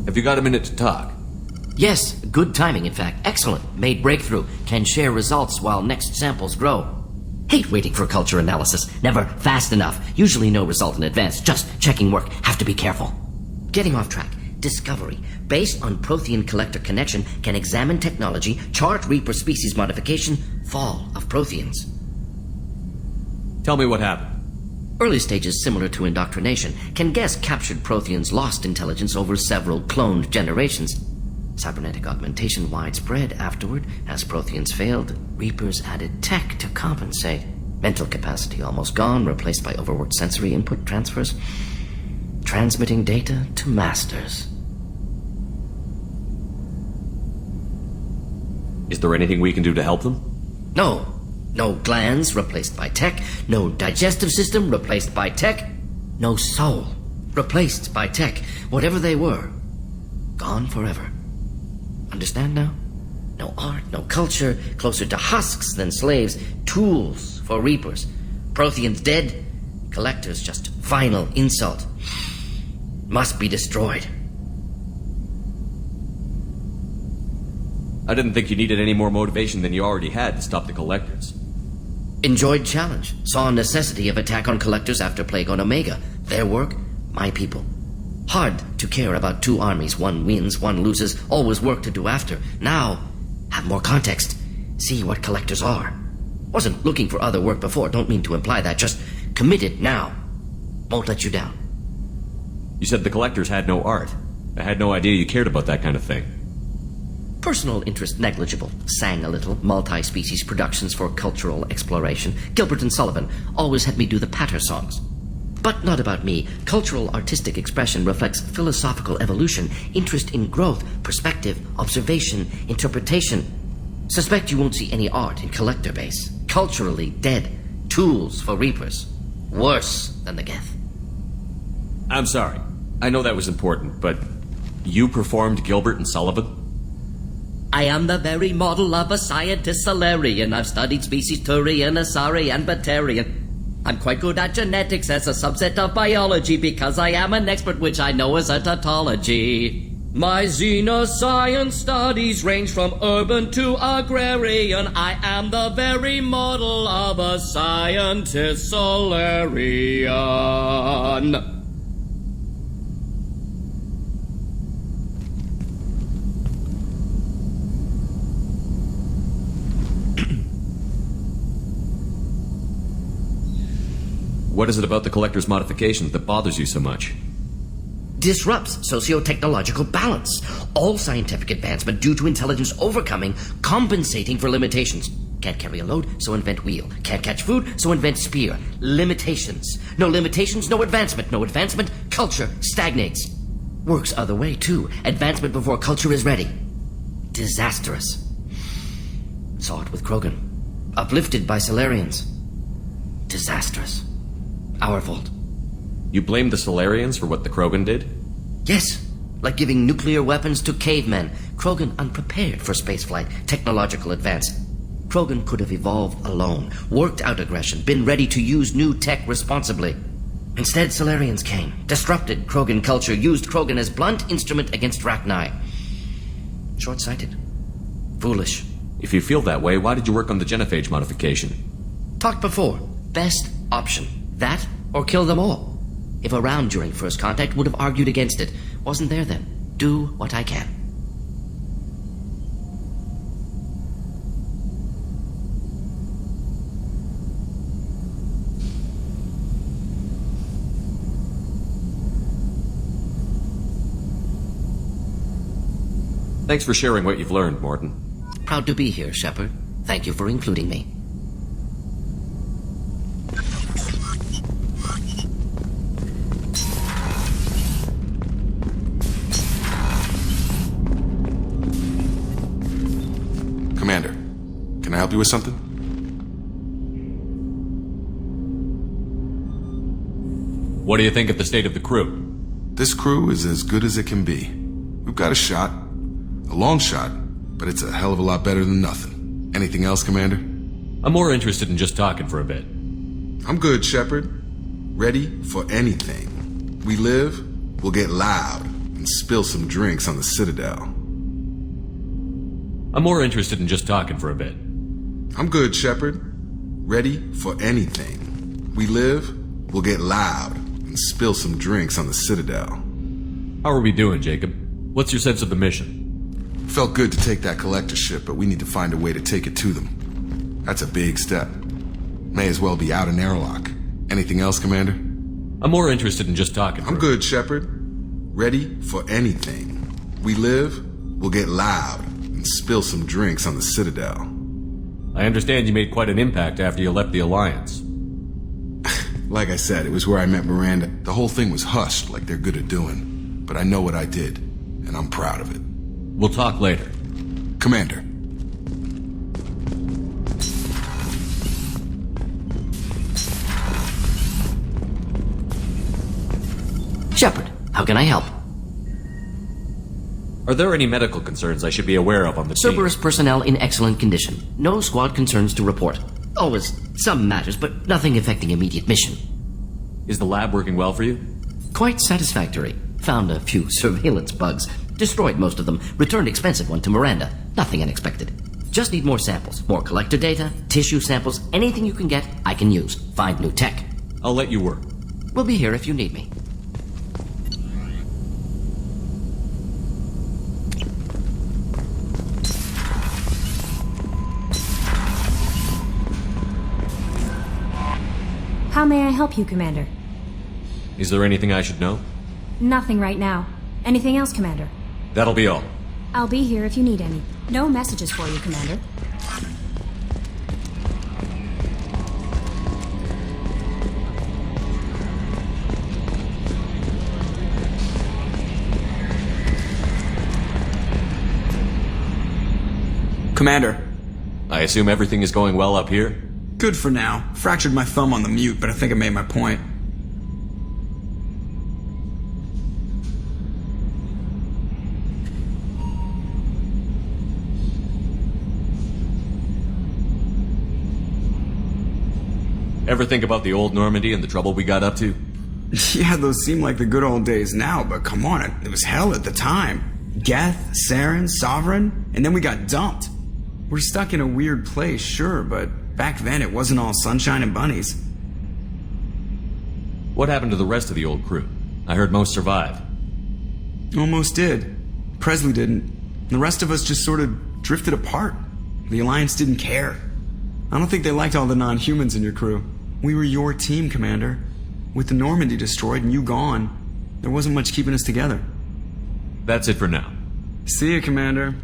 Have you got a minute to talk? Yes, good timing, in fact. Excellent. Made breakthrough. Can share results while next samples grow. Hate waiting for culture analysis. Never fast enough. Usually no result in advance. Just checking work. Have to be careful. Getting off track. Discovery. Based on Prothean collector connection, can examine technology, chart Reaper species modification, fall of Protheans. Tell me what happened. Early stages similar to indoctrination. Can guess captured Protheans lost intelligence over several cloned generations. Cybernetic augmentation widespread afterward. As Protheans failed, Reapers added tech to compensate. Mental capacity almost gone, replaced by overworked sensory input transfers. Transmitting data to masters. Is there anything we can do to help them? No. No glands replaced by tech. No digestive system replaced by tech. No soul replaced by tech. Whatever they were, gone forever. Understand now? No art, no culture, closer to husks than slaves, tools for Reapers. Protheans dead, collectors just final insult. Must be destroyed. I didn't think you needed any more motivation than you already had to stop the collectors. Enjoyed challenge. Saw necessity of attack on collectors after Plague on Omega. Their work, my people. Hard to care about two armies. One wins, one loses. Always work to do after. Now, have more context. See what collectors are. Wasn't looking for other work before. Don't mean to imply that. Just committed now. Won't let you down. You said the collectors had no art. I had no idea you cared about that kind of thing. Personal interest negligible. Sang a little. Multi-species productions for cultural exploration. Gilbert and Sullivan always had me do the patter songs. But not about me. Cultural artistic expression reflects philosophical evolution, interest in growth, perspective, observation, interpretation. Suspect you won't see any art in collector base. Culturally dead. Tools for Reapers. Worse than the Geth. I'm sorry. I know that was important, but you performed Gilbert and Sullivan? I am the very model of a scientist Solarian. I've studied species Turian, Asari, and Batarian. I'm quite good at genetics as a subset of biology because I am an expert, which I know is a tautology. My xenoscience studies range from urban to agrarian. I am the very model of a scientist Solarian. What is it about the collector's modifications that bothers you so much? Disrupts socio-technological balance. All scientific advancement due to intelligence overcoming, compensating for limitations. Can't carry a load, so invent wheel. Can't catch food, so invent spear. Limitations. No limitations, no advancement. No advancement, culture stagnates. Works other way, too. Advancement before culture is ready. Disastrous. Saw it with Krogan. Uplifted by Solarians. Disastrous. Our fault. You blame the Solarians for what the Krogan did? Yes. Like giving nuclear weapons to cavemen. Krogan unprepared for spaceflight, technological advance. Krogan could have evolved alone, worked out aggression, been ready to use new tech responsibly. Instead, Solarians came, disrupted Krogan culture, used Krogan as blunt instrument against Rachni. Short-sighted. Foolish. If you feel that way, why did you work on the genophage modification? Talked before. Best option. That or kill them all. If around during first contact, would have argued against it. Wasn't there then. Do what I can. Thanks for sharing what you've learned, Morton. Proud to be here, Shepard. Thank you for including me. Commander, can I help you with something? What do you think of the state of the crew? This crew is as good as it can be. We've got a shot. A long shot, but it's a hell of a lot better than nothing. Anything else, Commander? I'm more interested in just talking for a bit. I'm good, Shepard. Ready for anything. We live, we'll get loud. and spill some drinks on the Citadel. I'm more interested in just talking for a bit. I'm good, Shepard. Ready for anything. We live, we'll get loud, and spill some drinks on the Citadel. How are we doing, Jacob? What's your sense of the mission? Felt good to take that collector ship, but we need to find a way to take it to them. That's a big step. May as well be out in airlock. Anything else, Commander? I'm more interested in just talking. I'm good, Shepard. Ready for anything. We live, we'll get loud, and spill some drinks on the Citadel. I understand you made quite an impact after you left the Alliance. Like I said, it was where I met Miranda. The whole thing was hushed, like they're good at doing. But I know what I did, and I'm proud of it. We'll talk later. Commander. Shepard, how can I help? Are there any medical concerns I should be aware of on the team? Cerberus personnel in excellent condition. No squad concerns to report. Always some matters, but nothing affecting immediate mission. Is the lab working well for you? Quite satisfactory. Found a few surveillance bugs. Destroyed most of them. Returned expensive one to Miranda. Nothing unexpected. Just need more samples. More collector data, tissue samples, anything you can get, I can use. Find new tech. I'll let you work. We'll be here if you need me. How may I help you, Commander? Is there anything I should know? Nothing right now. Anything else, Commander? That'll be all. I'll be here if you need any. No messages for you, Commander. Commander. I assume everything is going well up here? Good for now. Fractured my thumb on the mute, but I think I made my point. Ever think about the old Normandy and the trouble we got up to? Yeah, those seem like the good old days now, but come on, it was hell at the time. Geth, Saren, Sovereign, and then we got dumped. We're stuck in a weird place, sure, but back then it wasn't all sunshine and bunnies. What happened to the rest of the old crew? I heard most survived. Almost did. Presley didn't. The rest of us just sort of drifted apart. The Alliance didn't care. I don't think they liked all the non-humans in your crew. We were your team, Commander. With the Normandy destroyed and you gone, there wasn't much keeping us together. That's it for now. See ya, Commander.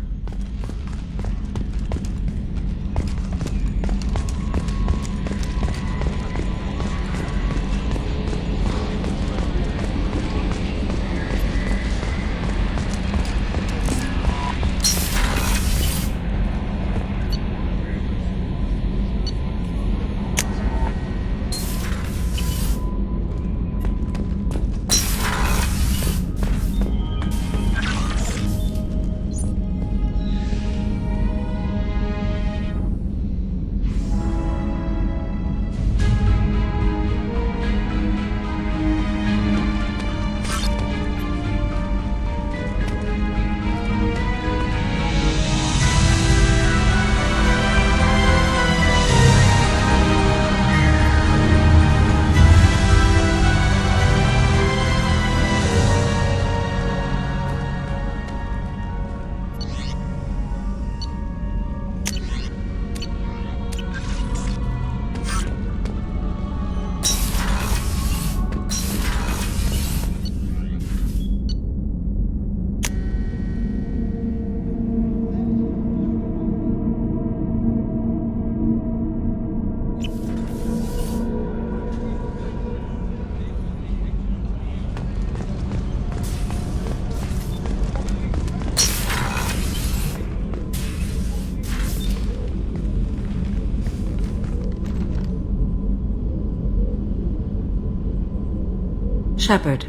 Shepard,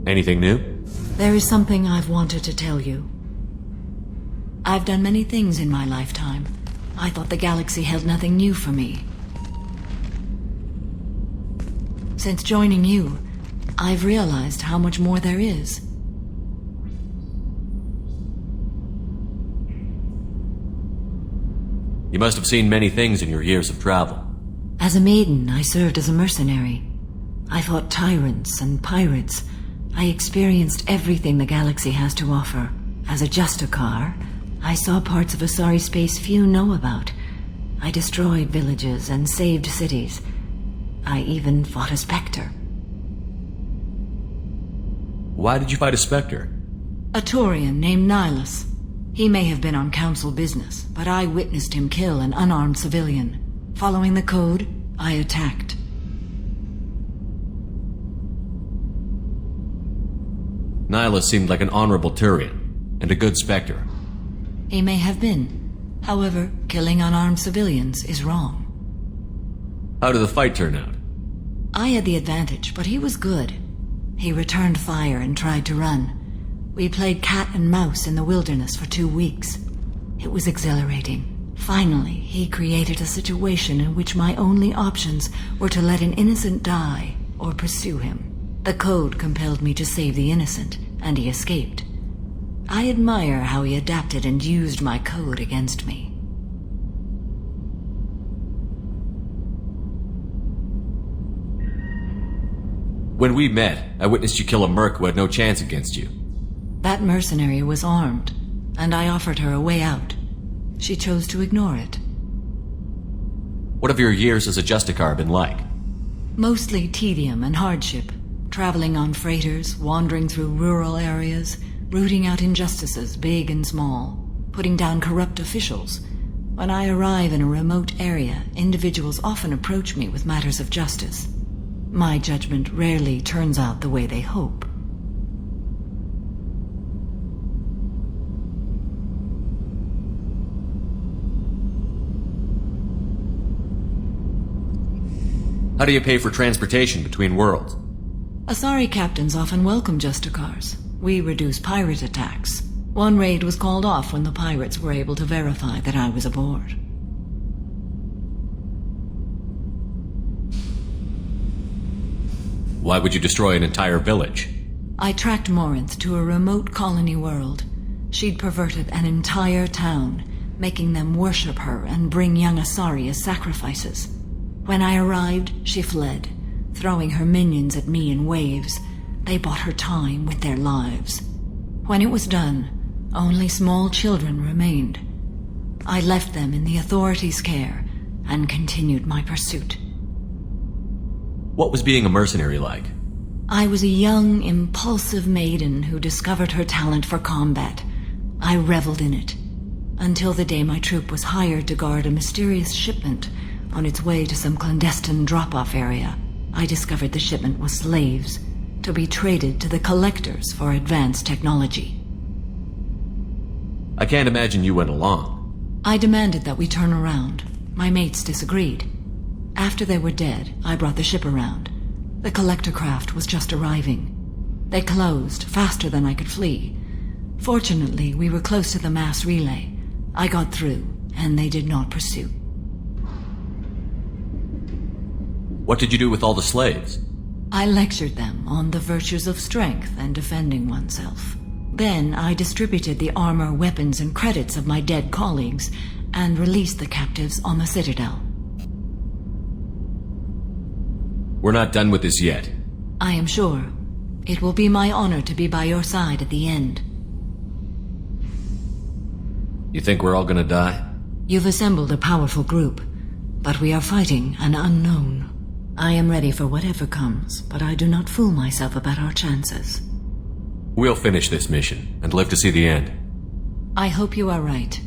Anything new? there is something I've wanted to tell you. I've done many things in my lifetime. I thought the galaxy held nothing new for me. Since joining you, I've realized how much more there is. You must have seen many things in your years of travel. As a maiden, I served as a mercenary. I fought tyrants and pirates. I experienced everything the galaxy has to offer. As a Justicar, I saw parts of Asari space few know about. I destroyed villages and saved cities. I even fought a Spectre. Why did you fight a Spectre? A Taurian named Nihilus. He may have been on council business, but I witnessed him kill an unarmed civilian. Following the code, I attacked. Nihilus seemed like an honorable Turian, and a good Spectre. He may have been. However, killing unarmed civilians is wrong. How did the fight turn out? I had the advantage, but he was good. He returned fire and tried to run. We played cat and mouse in the wilderness for 2 weeks. It was exhilarating. Finally, he created a situation in which my only options were to let an innocent die or pursue him. The code compelled me to save the innocent, and he escaped. I admire how he adapted and used my code against me. When we met, I witnessed you kill a merc who had no chance against you. That mercenary was armed, and I offered her a way out. She chose to ignore it. What have your years as a Justicar been like? Mostly tedium and hardship. Traveling on freighters, wandering through rural areas, rooting out injustices, big and small, putting down corrupt officials. When I arrive in a remote area, individuals often approach me with matters of justice. My judgment rarely turns out the way they hope. How do you pay for transportation between worlds? Asari captains often welcome Justicars. We reduce pirate attacks. One raid was called off when the pirates were able to verify that I was aboard. Why would you destroy an entire village? I tracked Morinth to a remote colony world. She'd perverted an entire town, making them worship her and bring young Asari as sacrifices. When I arrived, she fled, throwing her minions at me in waves. They bought her time with their lives. When it was done, only small children remained. I left them in the authorities' care and continued my pursuit. What was being a mercenary like? I was a young, impulsive maiden who discovered her talent for combat. I reveled in it, until the day my troop was hired to guard a mysterious shipment on its way to some clandestine drop-off area. I discovered the shipment was slaves, to be traded to the collectors for advanced technology. I can't imagine you went along. I demanded that we turn around. My mates disagreed. After they were dead, I brought the ship around. The collector craft was just arriving. They closed faster than I could flee. Fortunately, we were close to the mass relay. I got through, and they did not pursue. What did you do with all the slaves? I lectured them on the virtues of strength and defending oneself. Then I distributed the armor, weapons, and credits of my dead colleagues and released the captives on the Citadel. We're not done with this yet. I am sure. It will be my honor to be by your side at the end. You think we're all gonna die? You've assembled a powerful group, but we are fighting an unknown. I am ready for whatever comes, but I do not fool myself about our chances. We'll finish this mission and live to see the end. I hope you are right.